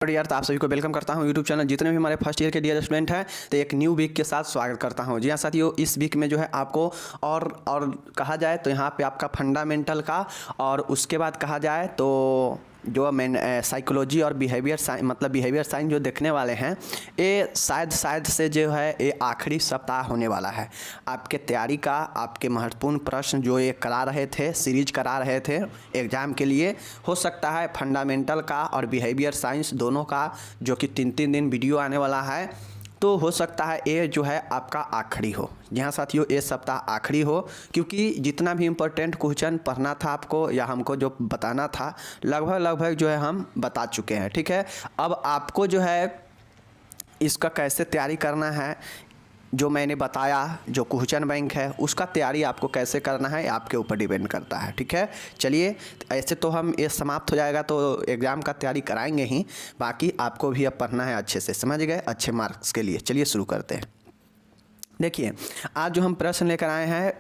यार, तो आप सभी को वेलकम करता हूं यूट्यूब चैनल। जितने भी हमारे फर्स्ट ईयर के डियर स्टूडेंट हैं, तो एक न्यू वीक के साथ स्वागत करता हूं। जी हाँ साथियों, इस वीक में जो है आपको और कहा जाए तो यहाँ पे आपका फंडामेंटल का, और उसके बाद कहा जाए तो जो साइकोलॉजी और बिहेवियर साइंस, मतलब बिहेवियर साइंस जो देखने वाले हैं, ये शायद से जो है ये आखिरी सप्ताह होने वाला है। आपके तैयारी का, आपके महत्वपूर्ण प्रश्न जो ये करा रहे थे, सीरीज करा रहे थे एग्ज़ाम के लिए, हो सकता है फंडामेंटल का और बिहेवियर साइंस दोनों का, जो कि 3 दिन वीडियो आने वाला है, तो हो सकता है ये जो है आपका आखिरी हो। जी हाँ साथियों, ये सप्ताह आखिरी हो, क्योंकि जितना भी इम्पोर्टेंट क्वेश्चन पढ़ना था आपको या हमको जो बताना था, लगभग जो है हम बता चुके हैं। ठीक है, अब आपको जो है इसका कैसे तैयारी करना है, जो मैंने बताया, जो क्वेश्चन बैंक है उसका तैयारी आपको कैसे करना है आपके ऊपर डिपेंड करता है। ठीक है, चलिए, ऐसे तो हम ये समाप्त हो जाएगा तो एग्ज़ाम का तैयारी कराएंगे ही, बाकी आपको भी अब पढ़ना है अच्छे से, समझ गए, अच्छे मार्क्स के लिए। चलिए शुरू करते हैं। देखिए, आज जो हम प्रश्न लेकर आए हैं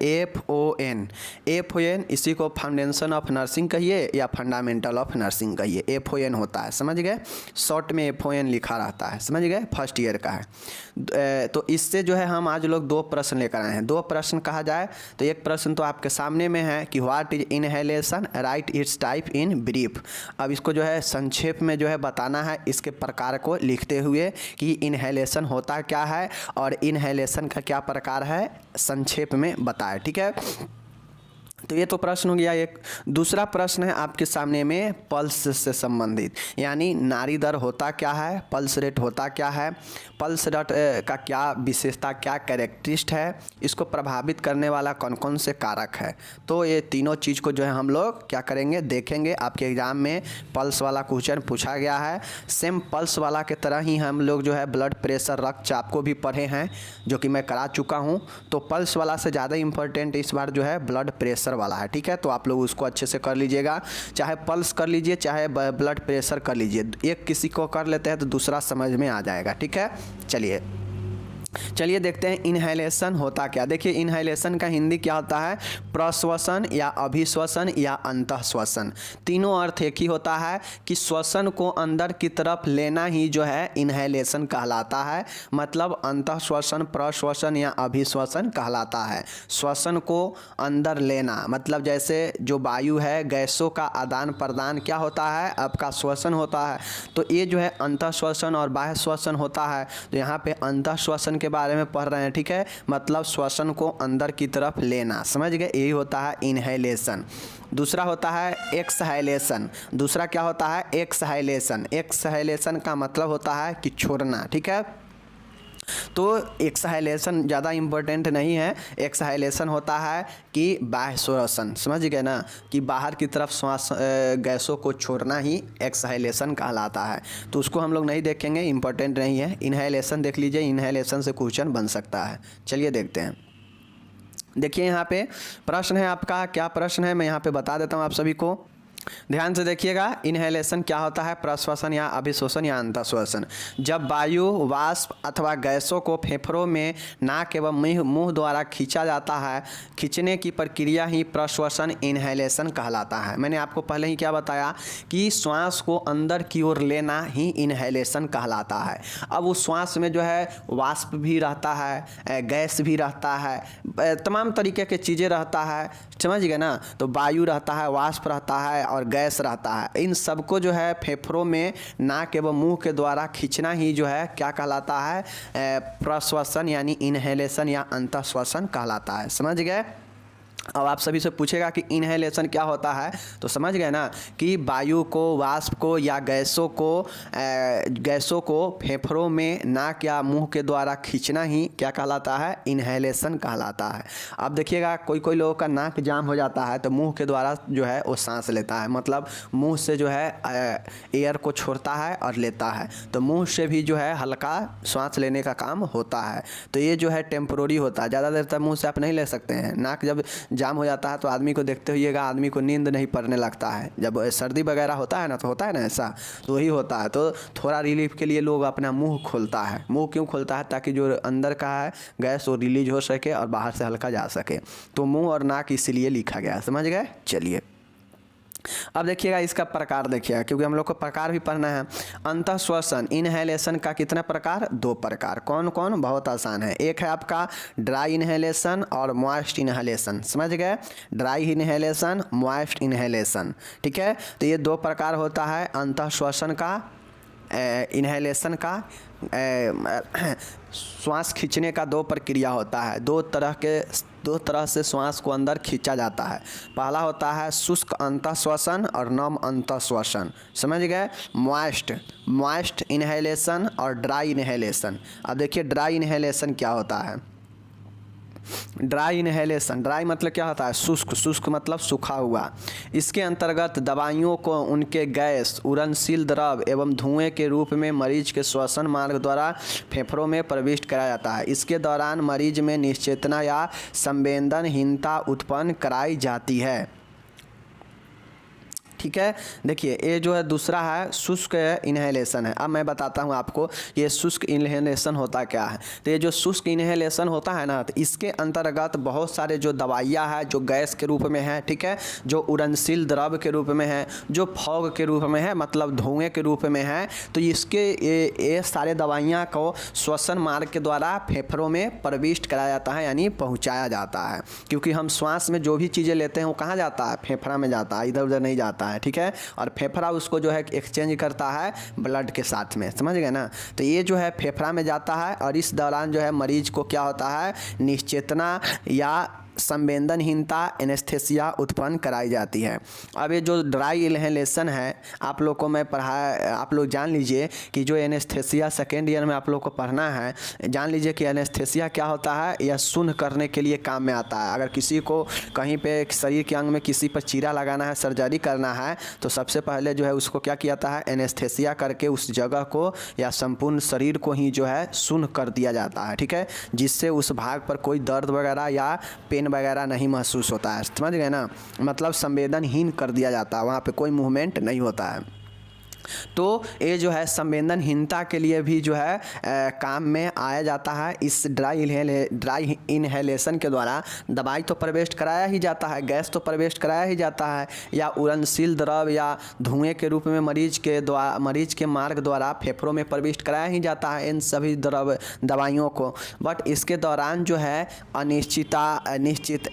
FON, इसी को फाउंडेशन ऑफ नर्सिंग कहिए या फंडामेंटल ऑफ नर्सिंग कहिए, FON होता है, समझ गए। शॉर्ट में FON लिखा रहता है, समझ गए, फर्स्ट ईयर का है। तो इससे जो है हम आज लोग 2 प्रश्न लेकर आए हैं। 2 प्रश्न कहा जाए तो एक प्रश्न तो आपके सामने में है कि what is inhalation, right it's type in brief. अब इसको जो है संक्षेप में जो है बताना है, इसके प्रकार को लिखते हुए कि इनहेलेशन होता क्या है और इनहेलेशन का क्या प्रकार है, संक्षेप में बताए। ठीक है, तो ये तो प्रश्न हो गया एक। दूसरा प्रश्न है आपके सामने में पल्स से संबंधित, यानी नाड़ी दर होता क्या है, पल्स रेट होता क्या है, पल्स रेट का क्या विशेषता, क्या कैरेक्टरिस्ट है, इसको प्रभावित करने वाला कौन कौन से कारक है। तो ये तीनों चीज़ को जो है हम लोग क्या करेंगे, देखेंगे। आपके एग्ज़ाम में पल्स वाला क्वेश्चन पूछा गया है, सेम पल्स वाला के तरह ही हम लोग जो है ब्लड प्रेशर, रक्तचाप को भी पढ़े हैं, जो कि मैं करा चुका हूँ। तो पल्स वाला से ज़्यादा इम्पोर्टेंट इस बार जो है ब्लड प्रेशर वाला है। ठीक है, तो आप लोग उसको अच्छे से कर लीजिएगा, चाहे पल्स कर लीजिए चाहे ब्लड प्रेशर कर लीजिए, एक किसी को कर लेते हैं तो दूसरा समझ में आ जाएगा। ठीक है, चलिए देखते हैं इनहेलेशन होता क्या। देखिए, इनहेलेशन का हिंदी क्या होता है, प्रश्वसन या अभिश्वसन या अंतःश्वसन। तीनों अर्थ एक ही होता है कि श्वसन को अंदर की तरफ लेना ही जो है इनहेलेशन कहलाता है, मतलब अंतःश्वसन, प्रश्वसन या अभिश्वसन कहलाता है। श्वसन को अंदर लेना मतलब जैसे जो वायु है, गैसों का आदान प्रदान क्या होता है, आपका श्वसन होता है। तो ये जो है अंतःश्वसन और बाह्य श्वसन होता है। तो यहाँ पे अंतःश्वसन के बारे में पढ़ रहे हैं। ठीक है, मतलब श्वसन को अंदर की तरफ लेना, समझ गए, यही होता है इनहेलेशन। दूसरा होता है एक्सहेलेशन। दूसरा क्या होता है, एक्सहेलेशन। एक्सहेलेशन का मतलब होता है कि छोड़ना। ठीक है, तो एक्सहेलेशन ज़्यादा इम्पोर्टेंट नहीं है। एक्सहेलेशन होता है कि बाह्य श्वसन, समझ गए ना, कि बाहर की तरफ श्वास गैसों को छोड़ना ही एक्सहेलेशन कहलाता है। तो उसको हम लोग नहीं देखेंगे, इम्पोर्टेंट नहीं है। इनहेलेशन देख लीजिए, इनहेलेशन से क्वेश्चन बन सकता है। चलिए देखते हैं। देखिए, यहाँ पे प्रश्न है आपका, क्या प्रश्न है मैं यहाँ पे बता देता हूँ आप सभी को, ध्यान से देखिएगा। इनहेलेशन क्या होता है, प्रश्वसन या अभिश्वसन या अंतःश्वसन। जब वायु, वाष्प अथवा गैसों को फेफड़ों में नाक एवं मुंह द्वारा खींचा जाता है, खींचने की प्रक्रिया ही प्रश्वसन, इनहेलेशन कहलाता है। मैंने आपको पहले ही क्या बताया कि श्वास को अंदर की ओर लेना ही इनहेलेशन कहलाता है। अब उस श्वास में जो है वाष्प भी रहता है, गैस भी रहता है, तमाम तरीके के चीज़ें रहता है, समझ गए ना। तो वायु रहता है, वाष्प रहता है और गैस रहता है। इन सबको जो है फेफड़ों में नाक एवं मुंह के द्वारा खींचना ही जो है क्या कहलाता है, प्रश्वसन यानी इनहेलेशन या अंतःश्वसन कहलाता है, समझ गए। अब आप सभी से पूछेगा कि इनहेलेशन क्या होता है, तो समझ गए ना कि वायु को, वाष्प को या गैसों को फेफड़ों में नाक या मुंह के द्वारा खींचना ही क्या कहलाता है, इनहेलेशन कहलाता है। अब देखिएगा, कोई लोगों का नाक जाम हो जाता है तो मुंह के द्वारा जो है वो सांस लेता है, मतलब मुंह से जो है एयर को छोड़ता है और लेता है। तो मुंह से भी जो है हल्का सांस लेने का काम होता है। तो ये जो है टेम्पोररी होता है, ज़्यादा देर तक मुँह से आप नहीं ले सकते हैं। नाक जब जाम हो जाता है तो आदमी को देखते होइएगा, आदमी को नींद नहीं पड़ने लगता है। जब सर्दी वगैरह होता है ना, तो होता है ना ऐसा, तो वही होता है। तो थोड़ा रिलीफ के लिए लोग अपना मुंह खोलता है। मुंह क्यों खोलता है, ताकि जो अंदर का है गैस वो रिलीज हो सके और बाहर से हल्का जा सके। तो मुंह और नाक इसलिए लिखा गया, समझ गए। चलिए अब देखिएगा इसका प्रकार देखिएगा, क्योंकि हम लोग को प्रकार भी पढ़ना है। अंतः श्वसन इनहेलेशन का कितना प्रकार? 2 प्रकार। कौन कौन? बहुत आसान है। एक है आपका ड्राई इनहेलेशन और मॉइस्ट इनहेलेशन, समझ गए? ड्राई इनहेलेशन, मॉइस्ट इनहेलेशन, ठीक है। तो ये 2 प्रकार होता है अंतः श्वसन का, इनहेलेशन का। श्वास खींचने का 2 प्रक्रिया होता है, 2 तरह से श्वास को अंदर खींचा जाता है। पहला होता है शुष्क अंतः श्वसन और नम अंतः श्वसन, समझ गए? मॉइस्ट इनहेलेशन और ड्राई इनहेलेशन। अब देखिए ड्राई इनहेलेशन क्या होता है। ड्राई इनहेलेशन, ड्राई मतलब क्या होता है? शुष्क, शुष्क मतलब सूखा हुआ। इसके अंतर्गत दवाइयों को उनके गैस, उड़नशील द्रव एवं धुएं के रूप में मरीज के श्वसन मार्ग द्वारा फेफड़ों में प्रविष्ट कराया जाता है। इसके दौरान मरीज में निश्चेतना या संवेदनहीनता उत्पन्न कराई जाती है, ठीक है। देखिए ये जो है दूसरा है शुष्क इनहेलेशन है। अब मैं बताता हूँ आपको ये शुष्क इनहेलेशन होता क्या है। तो ये जो शुष्क इनहेलेशन होता है ना, तो इसके अंतर्गत बहुत सारे जो दवाइयाँ हैं जो गैस के रूप में है, ठीक है, जो उड़नशील द्रव के रूप में है, जो फॉग के रूप में है, मतलब धुएं के रूप में है, तो इसके ये सारे दवाइयाँ को श्वसन मार्ग के द्वारा फेफड़ों में प्रविष्ट कराया जाता है, यानी पहुँचाया जाता है। क्योंकि हम श्वास में जो भी चीज़ें लेते हैं वो कहाँ जाता है? फेफड़ा में जाता है, इधर उधर नहीं जाता है, ठीक है। और फेफड़ा उसको जो है एक्सचेंज करता है ब्लड के साथ में, समझ गए ना। तो ये जो है फेफड़ा में जाता है और इस दौरान जो है मरीज को क्या होता है? निश्चेतना या संवेदनहीनता, एनेस्थेसिया उत्पन्न कराई जाती है। अब ये जो ड्राई इनहेलेशन है आप लोग को मैं पढ़ाया, आप लोग जान लीजिए कि जो एनेस्थेसिया सेकेंड ईयर में आप लोग को पढ़ना है, जान लीजिए कि एनेस्थेसिया क्या होता है। यह सुन्न करने के लिए काम में आता है। अगर किसी को कहीं पे शरीर के अंग में किसी पर चीरा लगाना है, सर्जरी करना है, तो सबसे पहले जो है उसको क्या किया जाता है? एनेस्थेसिया करके उस जगह को या संपूर्ण शरीर को ही जो है सुन्न कर दिया जाता है, ठीक है, जिससे उस भाग पर कोई दर्द वगैरह या पेन वगैरह नहीं महसूस होता है, समझ गए ना। मतलब संवेदनहीन कर दिया जाता है, वहाँ पे कोई मूवमेंट नहीं होता है। तो ये जो है संवेदनहीनता के लिए भी जो है काम में आया जाता है। इस ड्राई इनहेलेशन के द्वारा दवाई तो प्रवेश कराया ही जाता है, गैस तो प्रवेश कराया ही जाता है, या उड़नशील द्रव या धुएं के रूप में मरीज के मार्ग द्वारा फेफड़ों में प्रविष्ट कराया ही जाता है इन सभी दवाइयों को। बट इसके दौरान जो है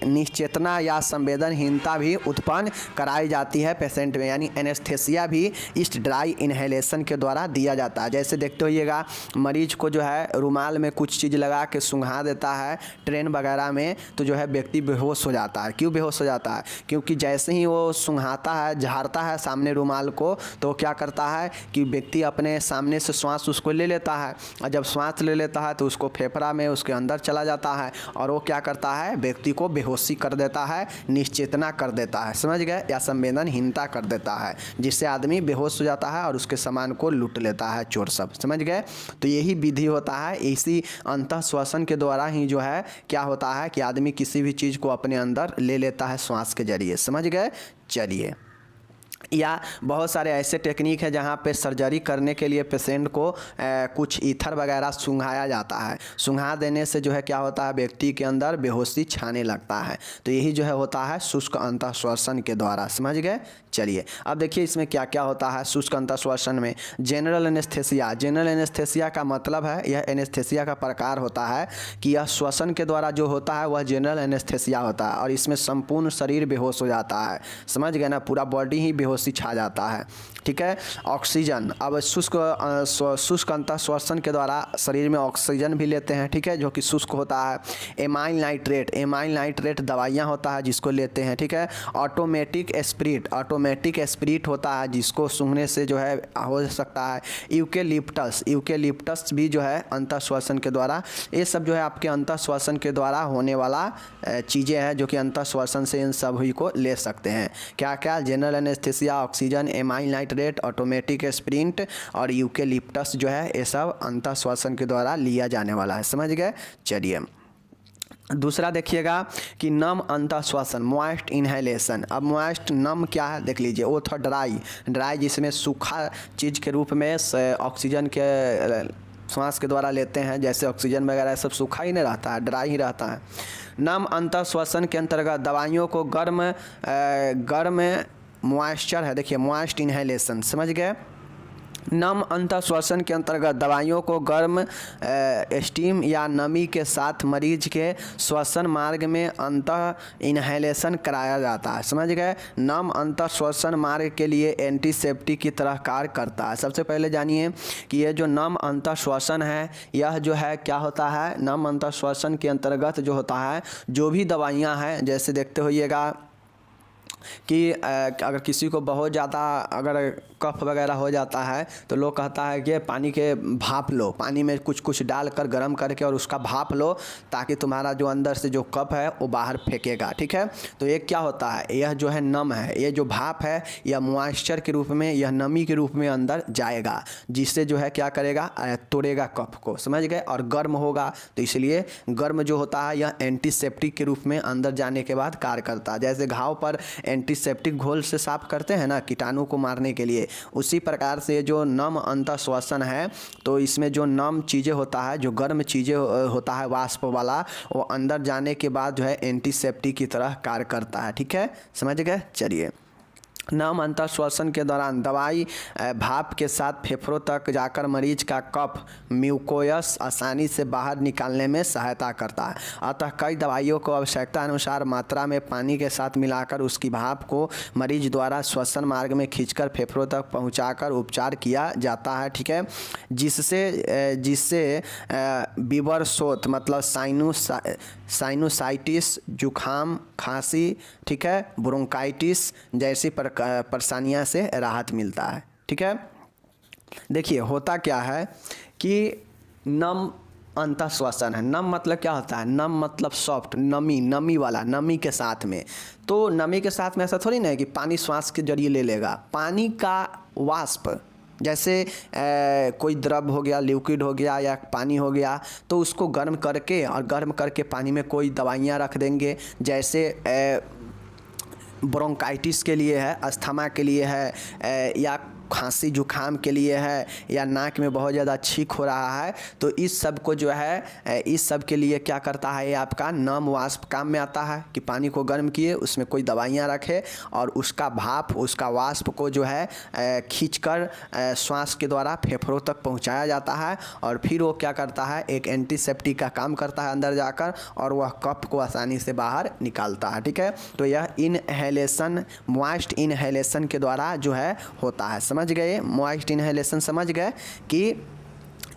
निश्चेतना या संवेदनहीनता भी उत्पन्न कराई जाती है पेशेंट में, यानी एनेस्थेसिया भी इस ड्राई इनहेलेशन के द्वारा दिया जाता है। जैसे देखते होइएगा मरीज को जो है रुमाल में कुछ चीज़ लगा के सूंघा देता है ट्रेन वगैरह में, तो जो है व्यक्ति बेहोश हो जाता है। क्यों बेहोश हो जाता है? क्योंकि जैसे ही वो सूंघाता है, झाड़ता है सामने रुमाल को, तो क्या करता है कि व्यक्ति अपने सामने से श्वास उसको ले लेता है, और जब श्वास ले लेता है तो उसको फेफड़ा में उसके अंदर चला जाता है, और वो क्या करता है? व्यक्ति को बेहोशी कर देता है, निश्चेतना कर देता है, समझ गए, या संवेदनहीनता कर देता है, जिससे आदमी बेहोश हो जाता है और उसके सामान को लूट लेता है चोर सब, समझ गए। तो यही विधि होता है, इसी अंतः श्वसन के द्वारा ही जो है क्या होता है कि आदमी किसी भी चीज़ को अपने अंदर ले लेता है श्वास के जरिए, समझ गए। चलिए, या बहुत सारे ऐसे टेक्निक है जहाँ पे सर्जरी करने के लिए पेशेंट को कुछ ईथर वगैरह सूंघाया जाता है। सूंघा देने से जो है क्या होता है? व्यक्ति के अंदर बेहोशी छाने लगता है। तो यही जो है होता है शुष्क अंतः श्वसन के द्वारा, समझ गए। चलिए अब देखिए इसमें क्या क्या होता है शुष्क अंतः श्वसन में। जनरल एनेस्थेसिया, जनरल एनेस्थेसिया का मतलब है, यह एनेस्थेसिया का प्रकार होता है कि यह श्वसन के द्वारा जो होता है वह जनरल एनेस्थेसिया होता है, और इसमें संपूर्ण शरीर बेहोश हो जाता है, समझ गए ना, पूरा बॉडी ही बेहोशी छा जाता है, ठीक है। ऑक्सीजन, अब शुष्क अंतः श्वसन के द्वारा शरीर में ऑक्सीजन भी लेते हैं, ठीक है, जो कि शुष्क होता है। एमाइल नाइट्रेट दवाइयाँ होता है जिसको लेते हैं, ठीक है। ऑटोमेटिक एस्पिरिट होता है जिसको सूंघने से जो है हो सकता है। यूकेलिप्टस भी जो है अंतः श्वसन के द्वारा, ये सब जो है आपके अंतः श्वसन के द्वारा होने वाला चीज़ें हैं जो कि अंतः श्वसन से इन सभी को ले सकते हैं। क्या क्या? General anaesthesia, oxygen, amyl nitrate, automatic Spirit और यूकेलिप्टस जो है ये सब अंतः श्वसन के द्वारा लिया जाने वाला है, समझ गए। चलिए दूसरा देखिएगा कि नम अंतः श्वसन, मॉइस्ट इनहेलेशन। अब मॉइस्ट, नम क्या है देख लीजिए, वो था ड्राई जिसमें सूखा चीज़ के रूप में ऑक्सीजन के श्वास के द्वारा लेते हैं, जैसे ऑक्सीजन वगैरह सब सूखा ही नहीं रहता है, ड्राई ही रहता है। नम अंतः श्वसन के अंतर्गत दवाइयों को गर्म मॉइस्चर है, देखिए मॉइस्ट इनहेलेशन, समझ गए। नम अंतः श्वसन के अंतर्गत दवाइयों को गर्म स्टीम या नमी के साथ मरीज के श्वसन मार्ग में अंतः इनहेलेशन कराया जाता है, समझ गए। नम अंतः श्वसन मार्ग के लिए एंटीसेप्टिक की तरह कार्य करता है। सबसे पहले जानिए कि ये जो नम अंतः श्वसन है, यह जो है क्या होता है, नम अंतः श्वसन के अंतर्गत जो होता है, जो भी दवाइयाँ हैं, जैसे देखते होइएगा कि अगर किसी को बहुत ज़्यादा अगर कफ वगैरह हो जाता है तो लोग कहता है कि पानी के भाप लो, पानी में कुछ कुछ डालकर गर्म करके और उसका भाप लो, ताकि तुम्हारा जो अंदर से जो कफ है वो बाहर फेंकेगा, ठीक है। तो ये क्या होता है, यह जो है नम है, ये जो भाप है यह मॉइस्चर के रूप में, यह नमी के रूप में अंदर जाएगा, जिससे जो है क्या करेगा, तोड़ेगा कफ को, समझ गए। और गर्म होगा तो इसलिए गर्म जो होता है यह एंटीसेप्टिक के रूप में अंदर जाने के बाद कार्य करता है। जैसे घाव पर एंटीसेप्टिक घोल से साफ करते हैं ना कीटाणु को मारने के लिए, उसी प्रकार से जो नम अंतः श्वसन है, तो इसमें जो नम चीज़ें होता है, जो गर्म चीज़ें होता है वाष्प वाला, वो अंदर जाने के बाद जो है एंटीसेप्टिक की तरह कार्य करता है, ठीक है, समझ गए। चलिए, नम अंतः श्वसन के दौरान दवाई भाप के साथ फेफड़ों तक जाकर मरीज का कफ म्यूकोयस आसानी से बाहर निकालने में सहायता करता है। अतः कई दवाइयों को आवश्यकता अनुसार मात्रा में पानी के साथ मिलाकर उसकी भाप को मरीज द्वारा श्वसन मार्ग में खींचकर फेफड़ों तक पहुंचाकर उपचार किया जाता है, ठीक है। जिससे विवरशोथ मतलब साइनोसाइटिस, जुखाम, खांसी, ठीक है, ब्रोंकाइटिस जैसी परेशानियां से राहत मिलता है, ठीक है। देखिए होता क्या है कि नम अंतः श्वसन है, नम मतलब क्या होता है, नम मतलब सॉफ्ट, नमी वाला, नमी के साथ में। तो नमी के साथ में ऐसा थोड़ी ना है कि पानी श्वास के जरिए ले लेगा, पानी का वाष्प, जैसे कोई द्रव हो गया, लिक्विड हो गया या पानी हो गया, तो उसको गर्म करके पानी में कोई दवाइयाँ रख देंगे, जैसे ब्रोंकाइटिस के लिए है, अस्थमा के लिए है, या खांसी जुखाम के लिए है, या नाक में बहुत ज़्यादा छींक हो रहा है, तो इस सब को जो है, इस सब के लिए क्या करता है, ये आपका नम वाष्प काम में आता है कि पानी को गर्म किए, उसमें कोई दवाइयाँ रखे और उसका भाप, उसका वाष्प को जो है खींचकर श्वास के द्वारा फेफड़ों तक पहुंचाया जाता है, और फिर वो क्या करता है, एक एंटीसेप्टिक का काम करता है अंदर जाकर, और वह कफ को आसानी से बाहर निकालता है, ठीक है। तो यह इनहेलेशन, मॉइस्ट इनहेलेशन के द्वारा जो है होता है, समझ गए। मॉइस्ट इनहेलेशन समझ गए कि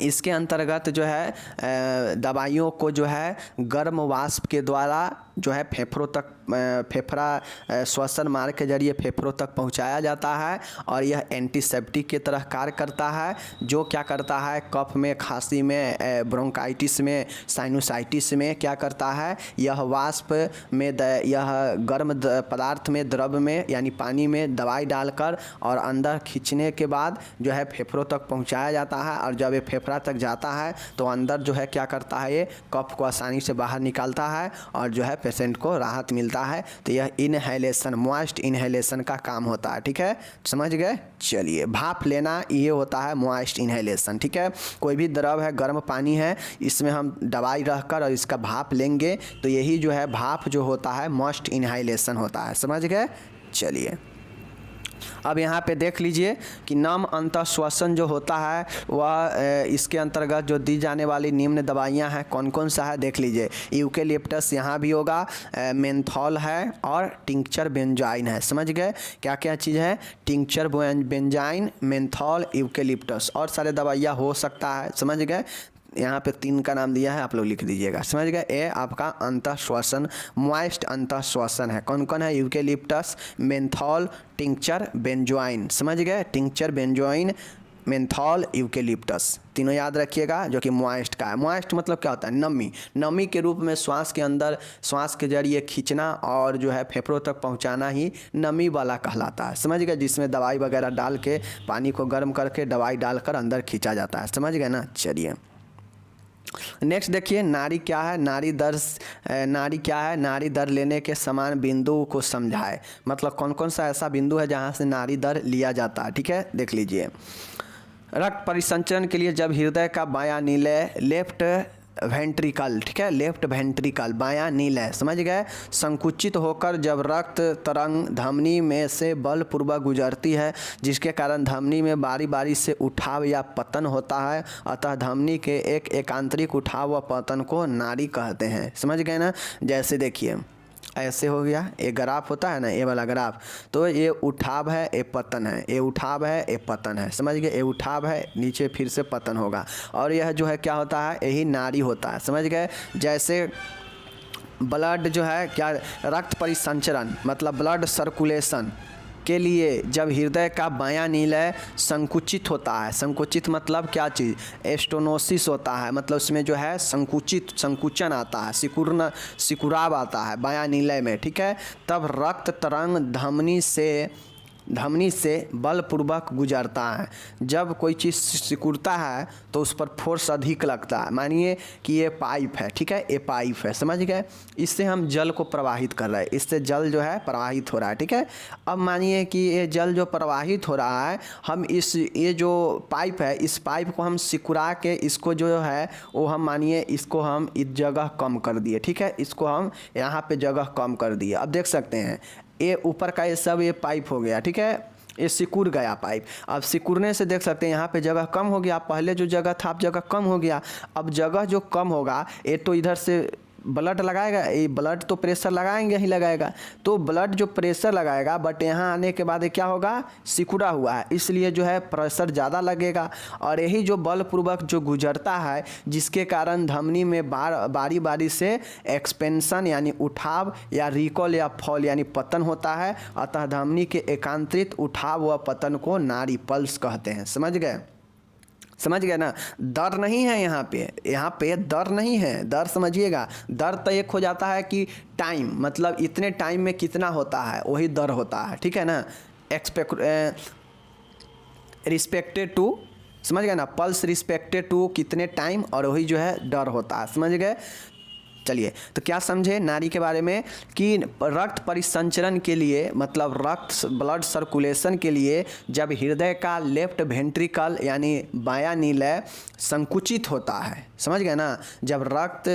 इसके अंतर्गत जो है दवाइयों को जो है गर्म वाष्प के द्वारा जो है फेफड़ों तक, फेफड़ा श्वसन मार्ग के जरिए फेफड़ों तक पहुंचाया जाता है, और यह एंटीसेप्टिक की तरह कार्य करता है, जो क्या करता है, कफ में, खांसी में, ब्रोंकाइटिस में, साइनोसाइटिस में क्या करता है, यह वाष्प में यह गर्म पदार्थ में, द्रव में यानी पानी में दवाई डालकर और अंदर खींचने के बाद जो है फेफड़ों तक पहुँचाया जाता है, और जब ये फेफड़ा तक जाता है तो अंदर जो है क्या करता है, ये कफ को आसानी से बाहर निकालता है और जो है पेशेंट को राहत मिलता है। तो यह इनहेलेशन, मॉइस्ट इनहेलेशन का काम होता है, ठीक है, समझ गए। चलिए, भाप लेना ये होता है मॉइस्ट इनहेलेशन, ठीक है। कोई भी द्रव है, गर्म पानी है, इसमें हम दवाई रखकर और इसका भाप लेंगे, तो यही जो है भाप जो होता है मॉइस्ट इनहेलेशन होता है, समझ गए। चलिए, अब यहाँ पे देख लीजिए कि नम अंतः श्वसन जो होता है वह इसके अंतर्गत जो दी जाने वाली निम्न दवाइयाँ हैं, कौन कौन सा है देख लीजिए। यूकेलिप्टस यहाँ भी होगा, मेंथॉल है और टिंक्चर बेंजाइन है, समझ गए। क्या क्या चीज़ है, टिंक्चर बेंजाइन, मेंथॉल, यूकेलिप्टस, और सारे दवाइयाँ हो सकता है, समझ गए। यहाँ पे 3 का नाम दिया है, आप लोग लिख दीजिएगा, समझ गए। ए आपका अंतः श्वसन, मॉइस्ट अंतः श्वसन है, कौन कौन है, यूकेलिप्टस, मेंथॉल, टिंक्चर बेंजोइन, समझ गए। टिंक्चर बेंजोइन, मेंथॉल, यूकेलिप्टस, तीनों याद रखिएगा, जो कि मॉइस्ट का है। मॉइस्ट मतलब क्या होता है, नमी, नमी के रूप में श्वास के अंदर, श्वास के जरिए खींचना और जो है फेफड़ों तक पहुंचाना ही नमी वाला कहलाता है, समझ गए। जिसमें दवाई वगैरह डाल के, पानी को गर्म करके दवाई डालकर अंदर खींचा जाता है, समझ गए ना। चलिए नेक्स्ट देखिए, नाड़ी क्या है, नाड़ी दर, नाड़ी क्या है, नाड़ी दर लेने के समान बिंदु को समझाए, मतलब कौन कौन सा ऐसा बिंदु है जहाँ से नाड़ी दर लिया जाता है, ठीक है, देख लीजिए। रक्त परिसंचरण के लिए जब हृदय का बायां निलय, लेफ्ट वेंट्रिकल, ठीक है, लेफ्ट वेंट्रिकल, बायां नीलय, समझ गए। संकुचित होकर जब रक्त तरंग धमनी में से बलपूर्वक गुजरती है जिसके कारण धमनी में बारी बारी से उठाव या पतन होता है, अतः धमनी के एक एकांतरिक उठाव व पतन को नाड़ी कहते हैं, समझ गए ना। जैसे देखिए ऐसे हो गया, ये ग्राफ होता है ना, ये वाला ग्राफ, तो ये उठाव है, ये पतन है, ये उठाव है, ये पतन है, समझ गए। ये उठाव है, नीचे फिर से पतन होगा, और यह जो है क्या होता है, यही नाड़ी होता है, समझ गए। जैसे ब्लड जो है क्या, रक्त परिसंचरण मतलब ब्लड सर्कुलेशन के लिए जब हृदय का बायां नीलय संकुचित होता है, संकुचित मतलब क्या चीज़, एस्टोनोसिस होता है, मतलब उसमें जो है संकुचन आता है, सिकुड़ाव आता है बायां नीलय में, ठीक है। तब रक्त तरंग धमनी से बलपूर्वक गुजरता है। जब कोई चीज़ सिकुड़ता है तो उस पर फोर्स अधिक लगता है। मानिए कि ये पाइप है, ठीक है, ये पाइप है, समझ गए। इससे हम जल को प्रवाहित कर रहे हैं, इससे जल जो है प्रवाहित हो रहा है, ठीक है। अब मानिए कि ये जल जो प्रवाहित हो रहा है, हम ये जो पाइप है, इस पाइप को हम सिकुड़ा के इसको जो है वो हम मानिए इसको हम इस जगह कम कर दिए, ठीक है, इसको हम यहाँ पे जगह कम कर दिए। अब देख सकते हैं ये ऊपर का ये सब ये पाइप हो गया, ठीक है, ये सिकुड़ गया पाइप। अब सिकुड़ने से देख सकते हैं यहाँ पे जगह कम हो गया, पहले जो जगह था अब जगह कम हो गया। अब जगह जो कम होगा ये तो इधर से ब्लड लगाएगा, ये ब्लड तो प्रेशर लगाएंगे ही लगाएगा, तो ब्लड जो प्रेशर लगाएगा, बट यहाँ आने के बाद क्या होगा, सिकुड़ा हुआ है, इसलिए जो है प्रेशर ज़्यादा लगेगा, और यही जो बलपूर्वक जो गुजरता है जिसके कारण धमनी में बारी बारी से एक्सपेंशन यानी उठाव या रिकॉल या फॉल यानी पतन होता है। अतः धमनी के एकांतरित उठाव व पतन को नाड़ी पल्स कहते हैं, समझ गए, समझ गए ना। दर नहीं है यहाँ पे दर नहीं है, दर समझिएगा, दर तो एक हो जाता है कि टाइम, मतलब इतने टाइम में कितना होता है वही दर होता है, ठीक है ना। रिस्पेक्टेड टू, समझ गए ना, पल्स रिस्पेक्टेड टू कितने टाइम, और वही जो है डर होता है, समझ गए। चलिए तो क्या समझे नाड़ी के बारे में कि रक्त परिसंचरण के लिए मतलब रक्त ब्लड सर्कुलेशन के लिए जब हृदय का लेफ्ट वेंट्रिकल यानी बायां नीलय संकुचित होता है, समझ गए ना। जब रक्त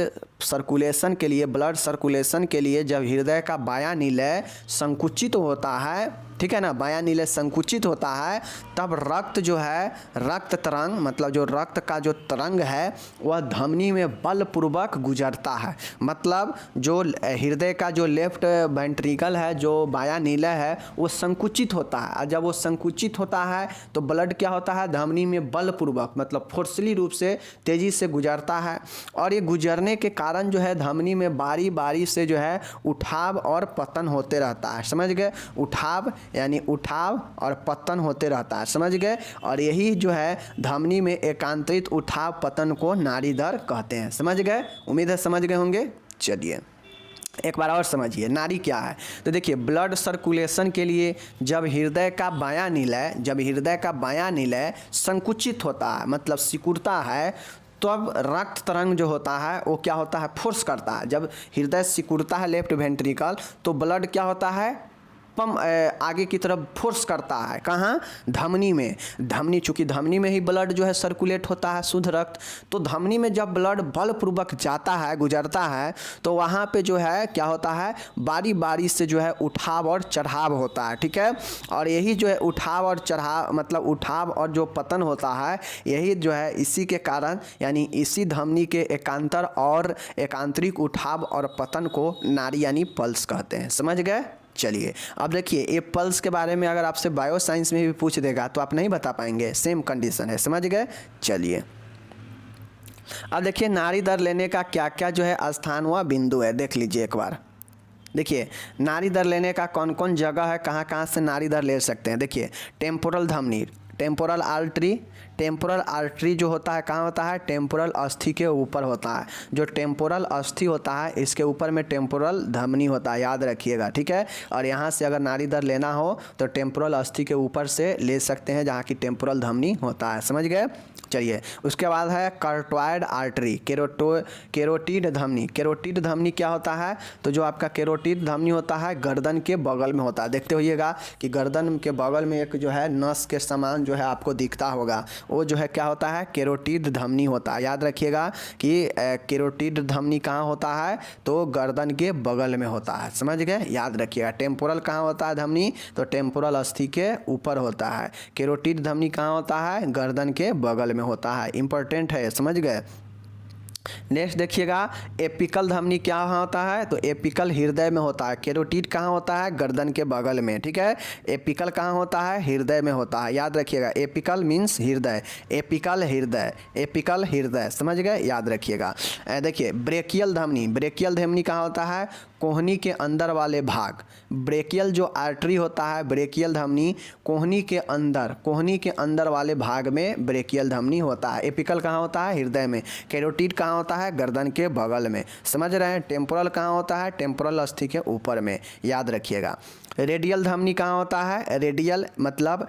सर्कुलेशन के लिए ब्लड सर्कुलेशन के लिए जब हृदय का बायां नीलय संकुचित होता है, ठीक है ना, बायां नीलय संकुचित होता है, तब रक्त जो है रक्त तरंग मतलब जो रक्त का जो तरंग है वह धमनी में बलपूर्वक गुजरता है। मतलब जो हृदय का जो लेफ्ट वेंट्रिकल है जो बायां नीलय है वो संकुचित होता है, और जब वो संकुचित होता है तो ब्लड क्या होता है, धमनी में बलपूर्वक मतलब फोर्सली रूप से तेज़ी से गुजरता है, और ये गुजरने के कारण जो है धमनी में बारी बारी से जो है उठाव और पतन होते रहता है, समझ गए। उठाव यानी उठाव और पतन होते रहता है, समझ गए। और यही जो है धमनी में एकांतरित उठाव पतन को नाड़ी दर कहते हैं, समझ गए। उम्मीद है समझ गए होंगे। चलिए एक बार और समझिए नाड़ी क्या है। तो देखिए ब्लड सर्कुलेशन के लिए जब हृदय का बायां नीलय संकुचित होता है मतलब सिकुड़ता है, तो अब रक्त तरंग जो होता है वो क्या होता है, फोर्स करता है। जब हृदय सिकुड़ता है लेफ्ट वेंट्रिकल तो ब्लड क्या होता है, आगे की तरफ फोर्स करता है, कहाँ, धमनी में। धमनी चूँकि धमनी में ही ब्लड जो है सर्कुलेट होता है शुद्ध रक्त, तो धमनी में जब ब्लड बलपूर्वक जाता है गुजरता है तो वहाँ पे जो है क्या होता है, बारी बारी से जो है उठाव और चढ़ाव होता है, ठीक है। और यही जो है उठाव और चढ़ाव मतलब उठाव और जो पतन होता है यही जो है इसी के कारण यानी इसी धमनी के एकांतर और एकांतरिक उठाव और पतन को नाड़ी यानी पल्स कहते हैं, समझ गए। चलिए अब देखिए ये पल्स के बारे में अगर आपसे बायो साइंस में भी पूछ देगा तो आप नहीं बता पाएंगे, सेम कंडीशन है, समझ गए। चलिए अब देखिए नाड़ी दर लेने का क्या क्या जो है स्थान व बिंदु है, देख लीजिए एक बार। देखिए नाड़ी दर लेने का कौन कौन जगह है, कहाँ कहाँ से नाड़ी दर ले सकते हैं। देखिए टेम्पोरल धमनी, टेम्पोरल आर्टरी जो होता है कहाँ होता है, टेम्पोरल अस्थि के ऊपर होता है। जो टेम्पोरल अस्थि होता है इसके ऊपर में टेम्पोरल धमनी होता है, याद रखिएगा, ठीक है। और यहाँ से अगर नाड़ी दर लेना हो तो टेम्पोरल अस्थि के ऊपर से ले सकते हैं जहाँ की टेम्पोरल धमनी होता है, समझ गए। चलिए उसके बाद है कार्टोइड आर्टरी, कैरोटिड धमनी। कैरोटिड धमनी क्या होता है, तो जो आपका कैरोटिड धमनी होता है गर्दन के बगल में होता है। देखते होइएगा कि गर्दन के बगल में एक जो है नस के समान जो है आपको दिखता होगा, वो जो है क्या होता है, कैरोटिड धमनी होता है। याद रखिएगा कि कैरोटिड धमनी कहाँ होता है, तो गर्दन के बगल में होता है, समझ गए। याद रखिएगा टेम्पोरल कहाँ होता है धमनी, तो टेम्पोरल अस्थि के ऊपर होता है। कैरोटिड धमनी कहाँ होता है, गर्दन के बगल में होता है। इंपॉर्टेंट है, समझ गए। नेक्स्ट देखिएगा एपिकल धमनी क्या होता है, तो एपिकल हृदय में होता है। कैरोटिड कहाँ होता है, गर्दन के बगल में, ठीक है। एपिकल कहाँ होता है, हृदय में होता है। याद रखिएगा एपिकल मीन्स हृदय, एपिकल हृदय, एपिकल हृदय, समझ गए। याद रखिएगा। देखिए ब्रेकियल धमनी, ब्रेकियल धमनी कहाँ होता है, कोहनी के अंदर वाले भाग। ब्रेकियल जो आर्टरी होता है, ब्रेकियल धमनी कोहनी के अंदर वाले भाग में ब्रेकियल धमनी होता है। एपिकल कहाँ होता है, हृदय में। कैरोटिड कहाँ होता है, गर्दन के बगल में, समझ रहे हैं। टेम्पोरल कहाँ होता है, टेम्पोरल अस्थि के ऊपर में। याद रखिएगा। रेडियल धमनी कहाँ होता है, रेडियल मतलब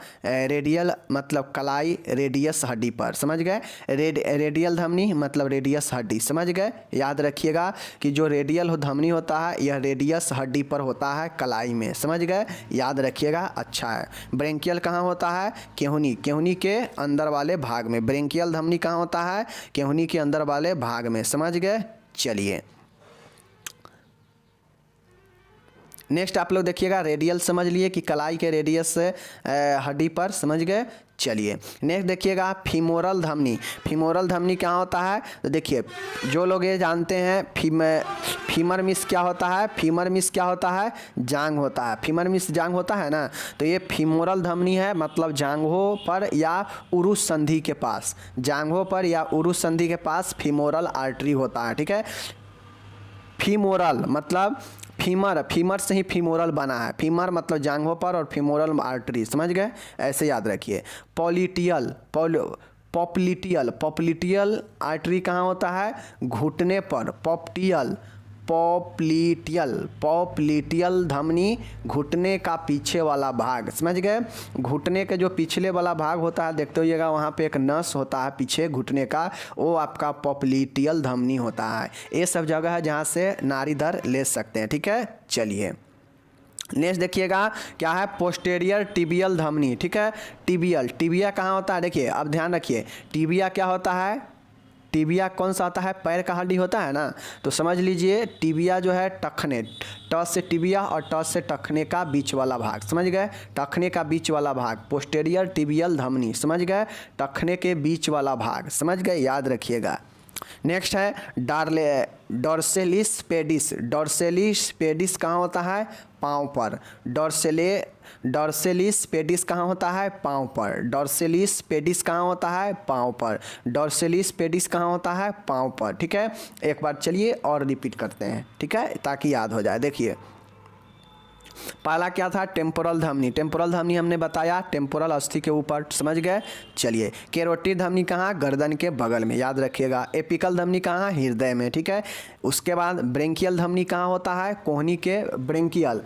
कलाई, रेडियस हड्डी पर, समझ गए। रेडियल धमनी मतलब रेडियस हड्डी, समझ गए। याद रखिएगा कि जो रेडियल धमनी होता है यह रेडियस हड्डी पर होता है, कलाई में, समझ गए। याद रखिएगा, अच्छा है। ब्रेंकियल कहाँ होता है, केहूनी के अंदर वाले भाग में। ब्रेंकियल धमनी कहाँ होता है, केहूनी के अंदर वाले भाग में, समझ गए। चलिए नेक्स्ट आप लोग देखिएगा, रेडियल समझ लिए कि कलाई के रेडियस से हड्डी पर, समझ गए। चलिए नेक्स्ट देखिएगा फीमोरल धमनी। फीमोरल धमनी क्या होता है, तो देखिए जो लोग ये जानते हैं फीमर मिस क्या होता है, फीमर मिस क्या होता है, जांग होता है। फीमर मिस जांग होता है ना, तो ये फीमोरल धमनी है, मतलब जांघों पर या उरुस संधि के पास, जांघों पर या उरुस संधि के पास फीमोरल आर्टरी होता है, ठीक है। फीमोरल मतलब फीमर से ही फीमोरल बना है। फीमर मतलब जांघों पर और फीमोरल आर्टरी, समझ गए। ऐसे याद रखिए। पॉप्लिटियल आर्टरी कहाँ होता है, घुटने पर। पॉप्लिटियल धमनी घुटने का पीछे वाला भाग, समझ गए। घुटने के जो पिछले वाला भाग होता है, देखते होइएगा वहाँ पे एक नस होता है पीछे घुटने का, वो आपका पॉप्लिटियल धमनी होता है। ये सब जगह है जहाँ से नारीधर ले सकते हैं, ठीक है। चलिए नेक्स्ट देखिएगा क्या है, पोस्टेरियर टिबियल धमनी, ठीक है। टिबिया कहाँ होता है, देखिए अब ध्यान रखिए, टिबिया क्या होता है, टिबिया कौन सा होता है, पैर का हड्डी होता है ना, तो समझ लीजिए टिबिया जो है टखने, ट से टिबिया और ट से टखने का बीच वाला भाग, समझ गए। टखने का बीच वाला भाग पोस्टेरियर टिबियल धमनी, समझ गए। टखने के बीच वाला भाग, समझ गए। याद रखिएगा। नेक्स्ट है डॉर्सेलिस पेडिस। डॉर्सेलिस पेडिस कहाँ होता है, पाँव पर। डॉर्सेलिस पेडिस कहाँ होता है, पाँव पर। डॉर्सेलिस पेडिस कहाँ होता है, पाँव पर। डॉर्सेलिस पेडिस कहाँ होता है, पाँव पर, ठीक है। एक बार चलिए और रिपीट करते हैं, ठीक है, ताकि याद हो जाए। देखिए पहला क्या था, टेम्पोरल धमनी। टेम्पोरल धमनी हमने बताया टेम्पोरल अस्थि के ऊपर, समझ गए। चलिए कैरोटिड धमनी कहाँ, गर्दन के बगल में, याद रखिएगा। एपिकल धमनी कहाँ, हृदय में, ठीक है। उसके बाद ब्रेंकियल धमनी कहाँ होता है, कोहनी के ब्रेंकियल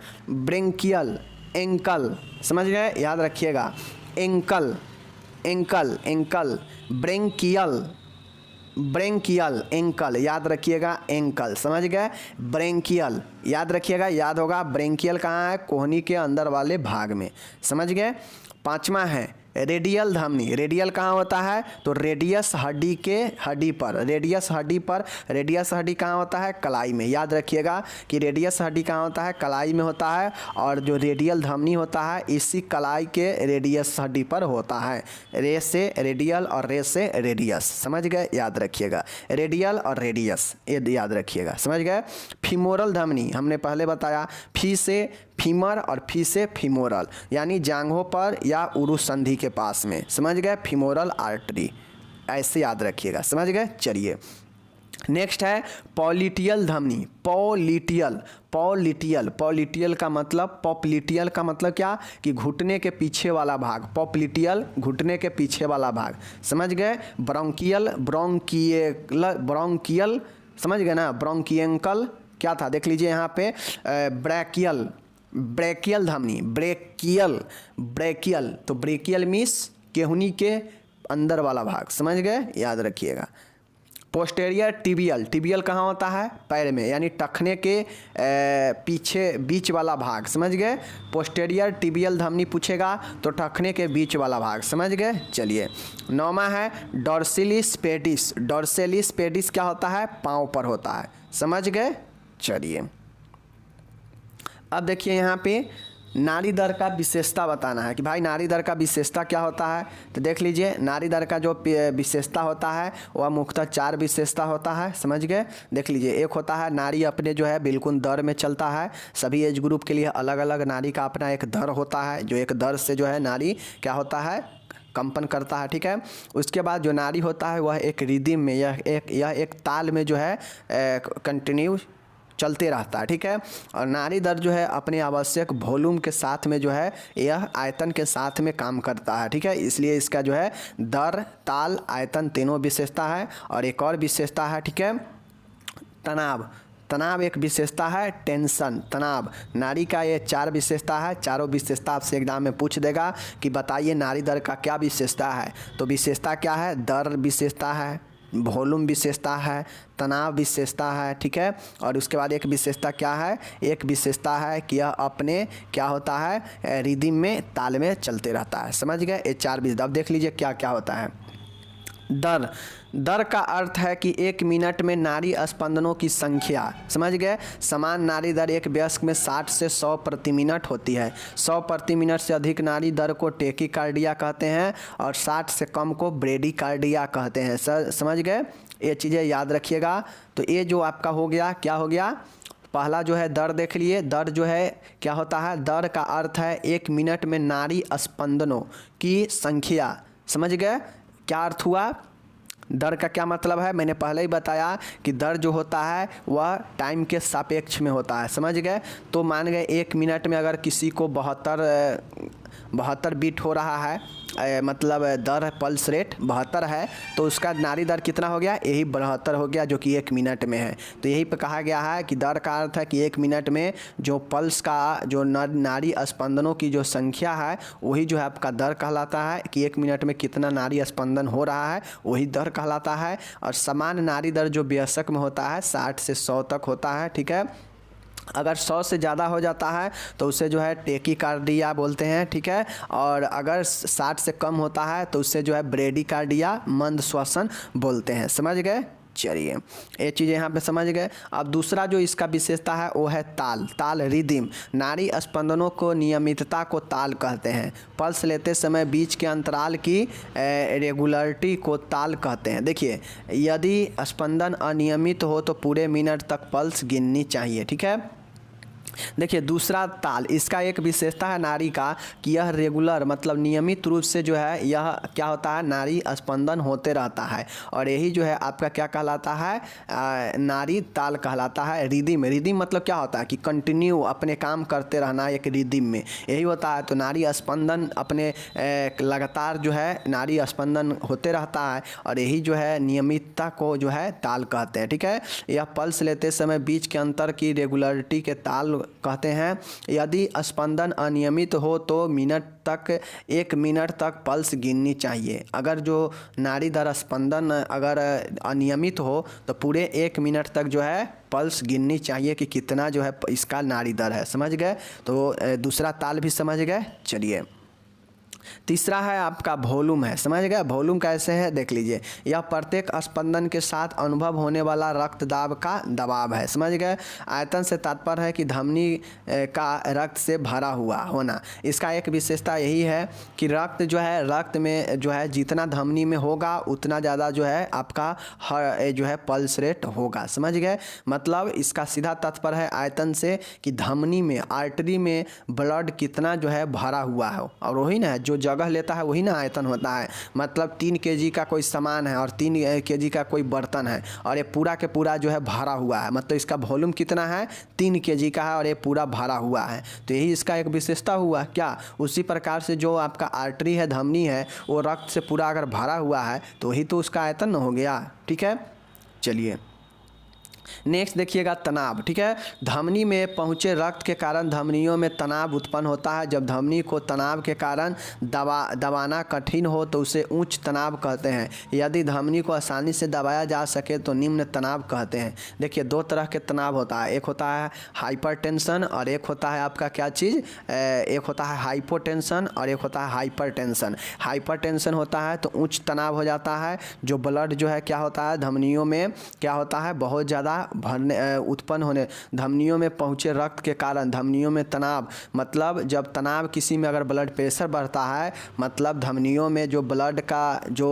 एंकल, समझ गए। याद रखिएगा एंकल ब्रेंकियल एंकल, याद रखिएगा एंकल, समझ गए। ब्रेंकियल याद रखिएगा, याद होगा। ब्रेंकियल कहाँ है, कोहनी के अंदर वाले भाग में, समझ गए। पांचवा है रेडियल धमनी। रेडियल कहाँ होता है, तो रेडियस हड्डी पर। रेडियस हड्डी कहाँ होता है, कलाई में। याद रखिएगा कि रेडियस हड्डी कहाँ होता है, कलाई में होता है। और जो रेडियल धमनी होता है इसी कलाई के रेडियस हड्डी पर होता है। रे से रेडियल और रे से रेडियस, समझ गए। याद रखिएगा रेडियल और रेडियस, ये याद रखिएगा, समझ गए। फीमोरल धमनी हमने पहले बताया, फी से फीमर और फी से फीमोरल, यानी जांघों पर या उरुस संधि के पास में, समझ गए। फीमोरल आर्टरी, ऐसे याद रखिएगा, समझ गए। चलिए नेक्स्ट है पॉलिटियल धमनी। पॉलिटियल का मतलब क्या, कि घुटने के पीछे वाला भाग। पॉप्लिटियल घुटने के पीछे वाला भाग, समझ गए। ब्रोंकियल समझ गए ना। ब्रोंकियंकल क्या था, देख लीजिए यहाँ पे। ब्रेकियल धमनी, ब्रेकियल तो ब्रेकियल मीन्स केहूनी के अंदर वाला भाग, समझ गए। याद रखिएगा। पोस्टेरियर टिबियल, टिबियल कहाँ होता है? पैर में, यानी टखने के पीछे बीच वाला भाग, समझ गए। पोस्टेरियर टिबियल धमनी पूछेगा तो टखने के बीच वाला भाग, समझ गए। चलिए 9वां है डॉर्सिलिस पेडिस। डॉर्सिलिस पेडिस क्या होता है? पाँव पर होता है, समझ गए। चलिए अब देखिए यहाँ पे नाड़ी दर का विशेषता बताना है कि भाई नाड़ी दर का विशेषता क्या होता है। तो देख लीजिए नाड़ी दर का जो विशेषता होता है वह मुख्यतः 4 विशेषता होता है, समझ गए। देख लीजिए, एक होता है नाड़ी अपने जो है बिल्कुल दर में चलता है। सभी एज ग्रुप के लिए अलग अलग नाड़ी का अपना एक दर होता है, जो एक दर से जो है नाड़ी क्या होता है? कंपन करता है, ठीक है। उसके बाद जो नाड़ी होता है वह एक रिदिम में, यह एक ताल में जो है कंटिन्यू चलते रहता है, ठीक है। और नाड़ी दर जो है अपने आवश्यक वॉल्यूम के साथ में जो है यह आयतन के साथ में काम करता है, ठीक है। इसलिए इसका जो है दर, ताल, आयतन तीनों विशेषता है। और एक और विशेषता है, ठीक है, तनाव। तनाव एक विशेषता है, टेंशन, तनाव। नाड़ी का ये 4 विशेषता है। चारों विशेषता आपसे एग्जाम में पूछ देगा कि बताइए नाड़ी दर का क्या विशेषता है। तो विशेषता क्या है? दर विशेषता है, वॉल्यूम विशेषता है, तनाव विशेषता है, ठीक है। और उसके बाद एक विशेषता क्या है? एक विशेषता है कि यह अपने क्या होता है? रिदिम में, ताल में चलते रहता है, समझ गए। ये 4 विशेषता। अब देख लीजिए क्या क्या होता है। दर, दर का अर्थ है कि 1 मिनट में नाड़ी स्पंदनों की संख्या, समझ गए। समान नाड़ी दर एक वयस्क में 60 से 100 प्रति मिनट होती है। 100 प्रति मिनट से अधिक नाड़ी दर को टेकीकार्डिया कहते हैं और 60 से कम को ब्रेडीकार्डिया कहते हैं। समझ गए, ये चीज़ें याद रखिएगा। तो ये जो आपका हो गया, क्या हो गया? पहला जो है दर देख लिए। दर जो है क्या होता है? दर का अर्थ है 1 मिनट में नाड़ी स्पंदनों की संख्या, समझ गए। क्या अर्थ हुआ? दर का क्या मतलब है? मैंने पहले ही बताया कि दर जो होता है वह टाइम के सापेक्ष में होता है, समझ गए। तो मान गए 1 मिनट में अगर किसी को 72 बीट हो रहा है, मतलब दर पल्स रेट 72 है, तो उसका नाड़ी दर कितना हो गया? यही 72 हो गया, जो कि 1 मिनट में है। तो यही पे कहा गया है कि दर का अर्थ है कि 1 मिनट में जो पल्स का जो नाड़ी स्पंदनों की जो संख्या है वही जो है आपका दर कहलाता है, कि 1 मिनट में कितना नाड़ी स्पंदन हो रहा है वही दर कहलाता है। और समान नाड़ी दर जो वयस्क में होता है 60 से 100 तक होता है, ठीक है। अगर 100 से ज़्यादा हो जाता है तो उसे जो है टेकीकार्डिया बोलते हैं, ठीक है। और अगर 60 से कम होता है तो उसे जो है ब्रेडीकार्डिया, मंद श्वसन बोलते हैं, समझ गए। चलिए ये चीज़ें यहाँ पे समझ गए। अब दूसरा जो इसका विशेषता है वो है ताल। ताल, रिदिम। नाड़ी स्पंदनों को नियमितता को ताल कहते हैं। पल्स लेते समय बीच के अंतराल की रेगुलरिटी को ताल कहते हैं। देखिए, यदि स्पंदन अनियमित हो तो पूरे मिनट तक पल्स गिननी चाहिए, ठीक है। देखिए दूसरा ताल, इसका एक विशेषता है नाड़ी का कि यह रेगुलर, मतलब नियमित रूप से जो है यह क्या होता है? नाड़ी स्पंदन होते रहता है। और यही जो है आपका क्या कहलाता है? नाड़ी ताल कहलाता है। रिदिम, रिदिम मतलब क्या होता है? कि कंटिन्यू अपने काम करते रहना, एक रिदिम में यही होता है। तो नाड़ी स्पंदन अपने लगातार जो है नाड़ी स्पंदन होते रहता है, और यही जो है नियमितता को जो है ताल कहते हैं, ठीक है। यह पल्स लेते समय बीच के अंतर की रेगुलरिटी के ताल कहते हैं। यदि स्पंदन अनियमित हो तो 1 मिनट तक पल्स गिननी चाहिए। अगर जो नाड़ी दर स्पंदन अगर अनियमित हो तो पूरे 1 मिनट तक जो है पल्स गिननी चाहिए कि कितना जो है इसका नाड़ी दर है, समझ गए। तो दूसरा ताल भी समझ गए। चलिए तीसरा है आपका वॉल्यूम है, समझ गए। वॉल्यूम कैसे है देख लीजिए। यह प्रत्येक स्पंदन के साथ अनुभव होने वाला रक्त दाब का दबाव है, समझ गए। आयतन से तात्पर्य है कि धमनी का रक्त से भरा हुआ होना। इसका एक विशेषता यही है कि रक्त जो है, रक्त में जो है जितना धमनी में होगा उतना ज़्यादा जो है आपका जो है पल्स रेट होगा, समझ गए। मतलब इसका सीधा तात्पर्य है आयतन से कि धमनी में, आर्टरी में ब्लड कितना जो है भरा हुआ है, और वही ना जो जगह लेता है वही ना आयतन होता है। मतलब 3 kg का कोई सामान है और 3 kg का कोई बर्तन है, और ये पूरा के पूरा जो है भरा हुआ है, मतलब इसका वॉल्यूम कितना है? 3 kg का है और ये पूरा भरा हुआ है। तो यही इसका एक विशेषता हुआ क्या। उसी प्रकार से जो आपका आर्टरी है, धमनी है, वो रक्त से पूरा अगर भरा हुआ है तो वही तो उसका आयतन हो गया, ठीक है। चलिए नेक्स्ट देखिएगा तनाव, ठीक है। धमनी में पहुँचे रक्त के कारण धमनियों में तनाव उत्पन्न होता है। जब धमनी को तनाव के कारण दबाना कठिन हो तो उसे उच्च तनाव कहते हैं। यदि धमनी को आसानी से दबाया जा सके तो निम्न तनाव कहते हैं। देखिए दो तरह के तनाव होता है, एक होता है हाइपरटेंशन और एक होता है आपका क्या चीज़, एक होता है हाइपोटेंशन और एक होता है हाइपरटेंशन। हाइपरटेंशन होता है तो उच्च तनाव हो जाता है, जो ब्लड जो है क्या होता है धमनियों में क्या होता है बहुत ज़्यादा भरने उत्पन्न होने, धमनियों में पहुँचे रक्त के कारण धमनियों में तनाव, मतलब जब तनाव किसी में अगर ब्लड प्रेशर बढ़ता है मतलब धमनियों में जो ब्लड का जो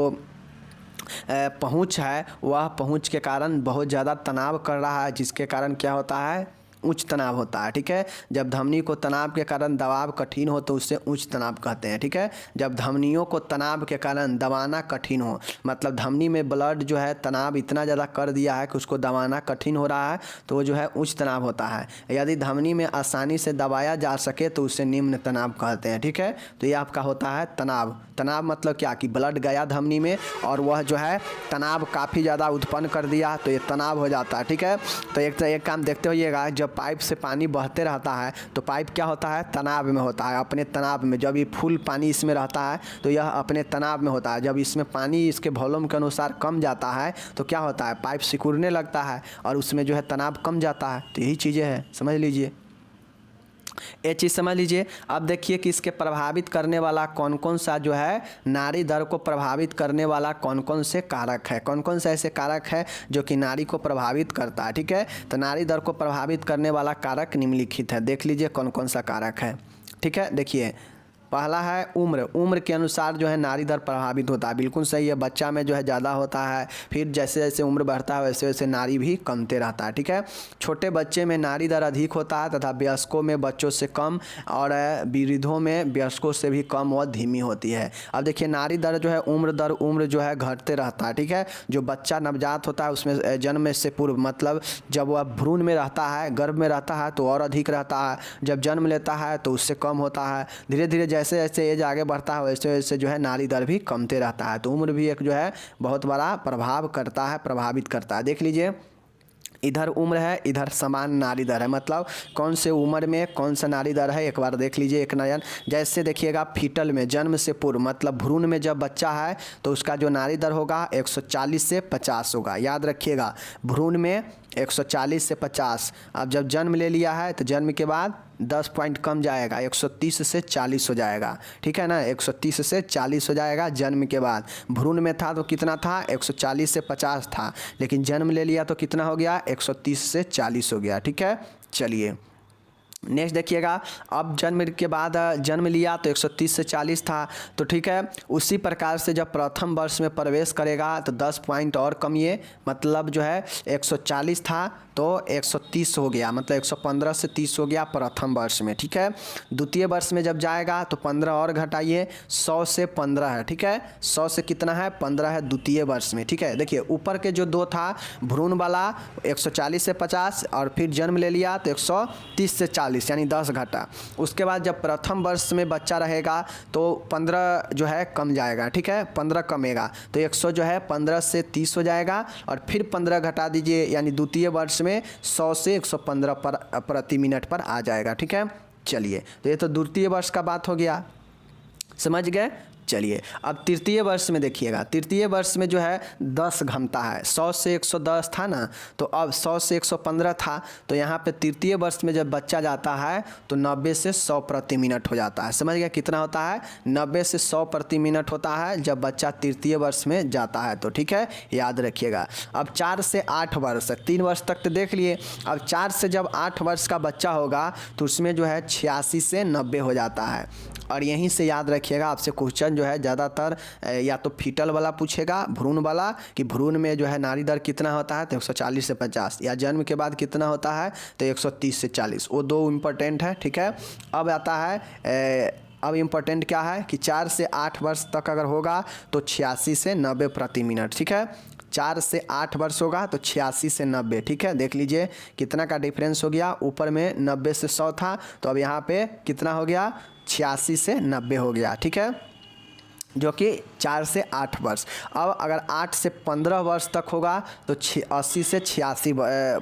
पहुँच है वह पहुँच के कारण बहुत ज़्यादा तनाव कर रहा है, जिसके कारण क्या होता है उच्च तनाव होता है, ठीक है। जब धमनी को तनाव के कारण दबाव कठिन हो तो उससे उच्च तनाव कहते हैं, ठीक है। जब धमनियों को तनाव के कारण दबाना कठिन हो, मतलब धमनी में ब्लड जो है तनाव इतना ज़्यादा कर दिया है कि उसको दबाना कठिन हो रहा है तो वो जो है उच्च तनाव होता है। यदि धमनी में आसानी से दबाया जा सके तो उसे निम्न तनाव कहते हैं, ठीक है। तो ये आपका होता है तनाव। तनाव मतलब क्या कि ब्लड गया धमनी में और वह जो है तनाव काफ़ी ज़्यादा उत्पन्न कर दिया तो ये तनाव हो जाता है, ठीक है। तो एक काम देखते होइएगा, जब पाइप से पानी बहते रहता है तो पाइप क्या होता है तनाव में होता है, अपने तनाव में। जब ये फुल पानी इसमें रहता है तो यह अपने तनाव में होता है। जब इसमें पानी इसके वॉल्यूम के अनुसार कम जाता है तो क्या होता है पाइप सिकुड़ने लगता है और उसमें जो है तनाव कम जाता है। तो यही चीज़ें हैं, समझ लीजिए, ये चीज़ समझ लीजिए। अब देखिए कि इसके प्रभावित करने वाला कौन कौन सा जो है नाड़ी दर को प्रभावित करने वाला कौन कौन से कारक है, कौन कौन से ऐसे कारक है जो कि नाड़ी को प्रभावित करता है, ठीक है। तो नाड़ी दर को प्रभावित करने वाला कारक निम्नलिखित है, देख लीजिए कौन कौन सा कारक है, ठीक है। देखिए पहला है उम्र, उम्र के अनुसार जो है नाड़ी दर प्रभावित होता है, बिल्कुल सही है। बच्चा में जो है ज़्यादा होता है, फिर जैसे जैसे उम्र बढ़ता है वैसे वैसे नाड़ी भी कमते रहता है, ठीक है। छोटे बच्चे में नाड़ी दर अधिक होता है तथा वयस्कों में बच्चों से कम और वृद्धों में वयस्कों से भी कम व धीमी होती है। अब देखिए नाड़ी दर जो है उम्र जो है घटते रहता है, ठीक है। जो बच्चा नवजात होता है उसमें जन्म से पूर्व, मतलब जब वह भ्रूण में रहता है गर्भ में रहता है तो और अधिक रहता है, जब जन्म लेता है तो उससे कम होता है। धीरे धीरे जैसे जैसे एज आगे बढ़ता है वैसे वैसे जो है नाड़ी दर भी कमते रहता है। तो उम्र भी एक जो है बहुत बड़ा प्रभाव करता है, प्रभावित करता है। देख लीजिए इधर उम्र है, इधर समान नाड़ी दर है, मतलब कौन से उम्र में कौन सा नाड़ी दर है एक बार देख लीजिए एक नज़र। जैसे देखिएगा फीटल में जन्म से पूर्व, मतलब भ्रूण में जब बच्चा है तो उसका जो नाड़ी दर होगा 140 से 50 होगा, याद रखिएगा। भ्रूण में 140 से 50। अब जब जन्म ले लिया है तो जन्म के बाद 10 पॉइंट कम जाएगा, 130 से 40 हो जाएगा, ठीक है ना। 130 से 40 हो जाएगा जन्म के बाद। भ्रूण में था तो कितना था 140 से 50 था, लेकिन जन्म ले लिया तो कितना हो गया 130 से 40 हो गया, ठीक है। चलिए नेक्स्ट देखिएगा, अब जन्म के बाद जन्म लिया तो 130 से 40 था, तो ठीक है। उसी प्रकार से जब प्रथम वर्ष में प्रवेश करेगा तो 10 पॉइंट और कमिए, मतलब जो है 140 था तो 130 हो गया, मतलब 115 से 30 हो गया प्रथम वर्ष में, ठीक है। द्वितीय वर्ष में जब जाएगा तो 15 और घटाइए, 100 से 15 है, ठीक है। 100 से कितना है 15 है द्वितीय वर्ष में, ठीक है। देखिए ऊपर के जो दो था भ्रूण वाला 140 से 50 और फिर जन्म ले लिया तो 130 से 40 यानी 10 घटा। उसके बाद जब प्रथम वर्ष में बच्चा रहेगा तो 15 जो है कम जाएगा, ठीक है। 15 कमेगा तो 100 जो है 15 से 30 हो जाएगा और फिर 15 घटा दीजिए, यानी द्वितीय वर्ष में 100 से 115 प्रति मिनट पर आ जाएगा, ठीक है। चलिए तो ये तो द्वितीय वर्ष का बात हो गया, समझ गए। चलिए अब तृतीय वर्ष में देखिएगा, तृतीय वर्ष में जो है 10 घमता है, 100 से 110 था ना, तो अब 100 से 115 था, तो यहाँ पे तृतीय वर्ष में जब बच्चा जाता है तो 90 से 100 प्रति मिनट हो जाता है। समझ गया कितना होता है 90 से 100 प्रति मिनट होता है जब बच्चा तृतीय वर्ष में जाता है, तो ठीक है याद रखिएगा। अब 4 से 8 वर्ष, 3 वर्ष तक तो देख लिए। अब 4 से जब 8 वर्ष का बच्चा होगा तो उसमें जो है 86 से 90 हो जाता है। और यहीं से याद रखिएगा आपसे क्वेश्चन जो है ज़्यादातर या तो फीटल वाला पूछेगा, भ्रूण वाला, कि भ्रूण में जो है नाड़ी दर कितना होता है तो 140 से 50, या जन्म के बाद कितना होता है तो 130 से 40, वो दो इम्पोर्टेंट है, ठीक है। अब आता है अब इम्पोर्टेंट क्या है कि 4 से 8 वर्ष तक अगर होगा तो 86 से 90 प्रति मिनट, ठीक है। 4 से 8 वर्ष होगा तो 86 से 90, ठीक है। देख लीजिए कितना का डिफरेंस हो गया, ऊपर में 90 से 100 था तो अब यहाँ पे कितना हो गया 86 से 90 हो गया, ठीक है। जो कि 4 से 8 वर्ष। अब अगर 8 से 15 वर्ष तक होगा तो 80 से 86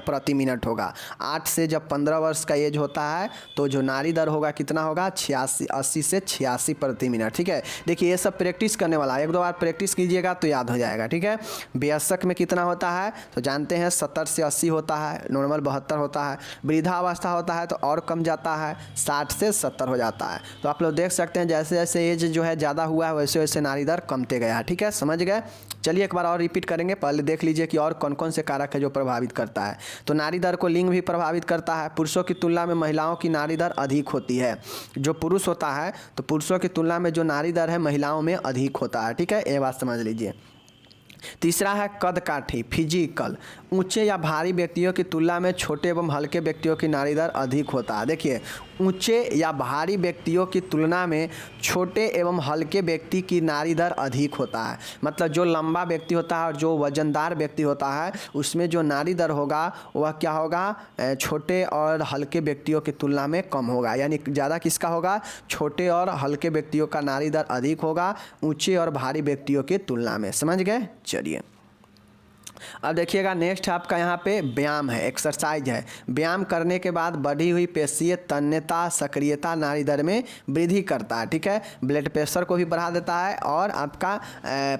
प्रति मिनट होगा। 8 से जब 15 वर्ष का एज होता है तो जो नाड़ी दर होगा कितना होगा, 80 से 86 प्रति मिनट। ठीक है, देखिए ये सब प्रैक्टिस करने वाला है, 1-2 बार प्रैक्टिस कीजिएगा तो याद हो जाएगा। ठीक है, वयस्क में कितना होता है तो जानते हैं 70 से 80 होता है, नॉर्मल 72 होता है। वृद्धावस्था होता है तो और कम जाता है, 60 से 70 हो जाता है। तो आप लोग देख सकते हैं जैसे जैसे एज जो है ज़्यादा हुआ है वैसे वैसे नाड़ी दर कमते गया है। ठीक है, समझ गए। चलिए एक बार और रिपीट करेंगे, पहले देख लीजिए कि और कौन कौन से कारक है जो प्रभावित करता है। तो नाड़ी दर को लिंग भी प्रभावित करता है। पुरुषों की तुलना में महिलाओं की नाड़ी दर अधिक होती है। जो पुरुष होता है तो पुरुषों की तुलना में जो नाड़ी दर है महिलाओं में अधिक होता है। ठीक है, ये बात समझ लीजिए। तीसरा है कद काठी, फिजिकल। ऊंचे या भारी व्यक्तियों की तुलना में छोटे एवं हल्के व्यक्तियों की नाड़ी दर अधिक होता है। देखिए, ऊंचे या भारी व्यक्तियों की तुलना में छोटे एवं हल्के व्यक्ति की नाड़ी दर अधिक होता है। मतलब जो लंबा व्यक्ति होता है और जो वजनदार व्यक्ति होता है उसमें जो नाड़ी दर होगा वह क्या होगा, छोटे और हल्के व्यक्तियों की तुलना में कम होगा। यानी ज़्यादा किसका होगा, छोटे और हल्के व्यक्तियों का नाड़ी दर अधिक होगा ऊंचे और भारी व्यक्तियों की तुलना में। समझ गए। चलिए अब देखिएगा, नेक्स्ट आपका यहाँ पे व्यायाम है, एक्सरसाइज है। व्यायाम करने के बाद बढ़ी हुई पेशीय तन्यता सक्रियता नाड़ी दर में वृद्धि करता है। ठीक है, ब्लड प्रेशर को भी बढ़ा देता है और आपका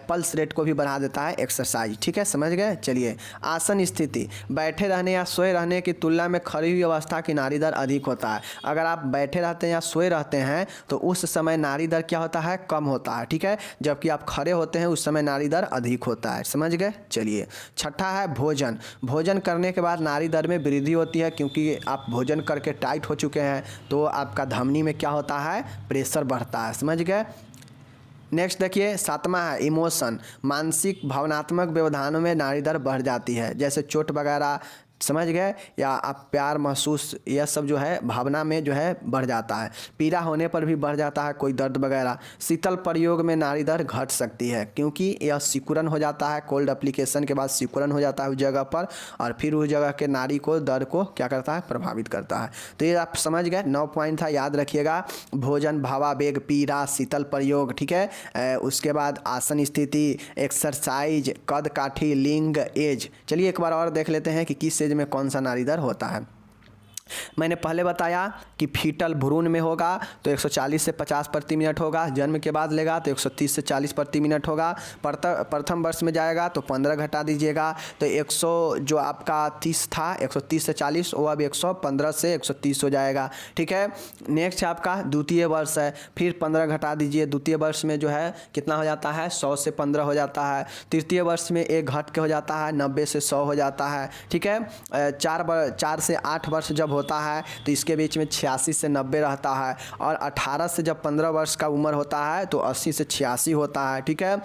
पल्स रेट को भी बढ़ा देता है एक्सरसाइज। ठीक है, समझ गए। चलिए, आसन स्थिति, बैठे रहने या सोए रहने की तुलना में खड़ी हुई अवस्था की नाड़ी दर अधिक होता है। अगर आप बैठे रहते हैं या सोए रहते हैं तो उस समय नाड़ी दर क्या होता है, कम होता है। ठीक है, जबकि आप खड़े होते हैं उस समय नाड़ी दर अधिक होता है। समझ गए। चलिए, छठा है भोजन। भोजन करने के बाद नाड़ी दर में वृद्धि होती है, क्योंकि आप भोजन करके टाइट हो चुके हैं तो आपका धमनी में क्या होता है, प्रेशर बढ़ता है। समझ गए। नेक्स्ट देखिए, सातवां है इमोशन। मानसिक भावनात्मक व्यवधानों में नाड़ी दर बढ़ जाती है, जैसे चोट वगैरह, समझ गए, या आप प्यार महसूस, यह सब जो है भावना में जो है बढ़ जाता है। पीड़ा होने पर भी बढ़ जाता है, कोई दर्द वगैरह। शीतल प्रयोग में नाड़ी दर घट सकती है क्योंकि यह सिकुड़न हो जाता है, कोल्ड एप्लीकेशन के बाद सिकुड़न हो जाता है उस जगह पर और फिर उस जगह के नाड़ी को, दर्द को क्या करता है, प्रभावित करता है। तो ये आप समझ गए, 9 पॉइंट था, याद रखिएगा। भोजन, भावावेग, पीड़ा, शीतल प्रयोग। ठीक है, उसके बाद आसन स्थिति, एक्सरसाइज, कद काठी, लिंग, एज। चलिए एक बार और देख लेते हैं कि किस में कौन सा नाड़ी दर होता है। मैंने पहले बताया कि फीटल भ्रूण में होगा तो 140 से 50 प्रति मिनट होगा। जन्म के बाद लेगा तो 130 से 40 प्रति मिनट होगा। प्रथम वर्ष में जाएगा तो 15 घटा दीजिएगा तो 100 जो आपका 30 था, 130 से 40 वो अब 115 से 130 हो जाएगा। ठीक है, नेक्स्ट आपका द्वितीय वर्ष है, फिर 15 घटा दीजिए। द्वितीय वर्ष में जो है कितना हो जाता है, 100 से 15 हो जाता है। तृतीय वर्ष में 1 घट के हो जाता है, 90 से 100 हो जाता है। ठीक है, 4 से 8 वर्ष जब होता है तो इसके बीच में 86 से 90 रहता है और 18 से जब 15 वर्ष का उम्र होता है तो 80 से 86 होता है। ठीक है,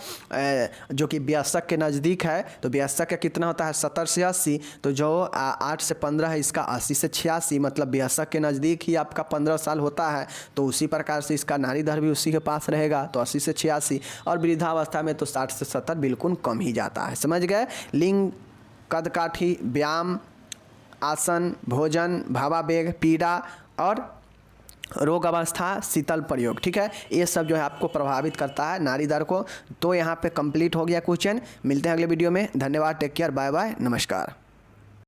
जो कि वयस्क के नज़दीक है। तो वयस्क का कितना होता है, 70 से 80। तो जो 8 से 15 है इसका 80 से 86, मतलब वयस्क के नज़दीक ही आपका 15 साल होता है। तो उसी प्रकार से इसका नाड़ी दर भी उसी के पास रहेगा, तो 80 से 86। और वृद्धावस्था में तो 60 से 70 बिल्कुल कम ही जाता है। समझ गए। लिंग, कद काठी, व्यायाम, आसन, भोजन, भावावेग, पीड़ा और रोग अवस्था, शीतल प्रयोग। ठीक है, ये सब जो है आपको प्रभावित करता है नाड़ी दर को। तो यहाँ पे कंप्लीट हो गया क्वेश्चन। मिलते हैं अगले वीडियो में। धन्यवाद, टेक केयर, बाय बाय, नमस्कार।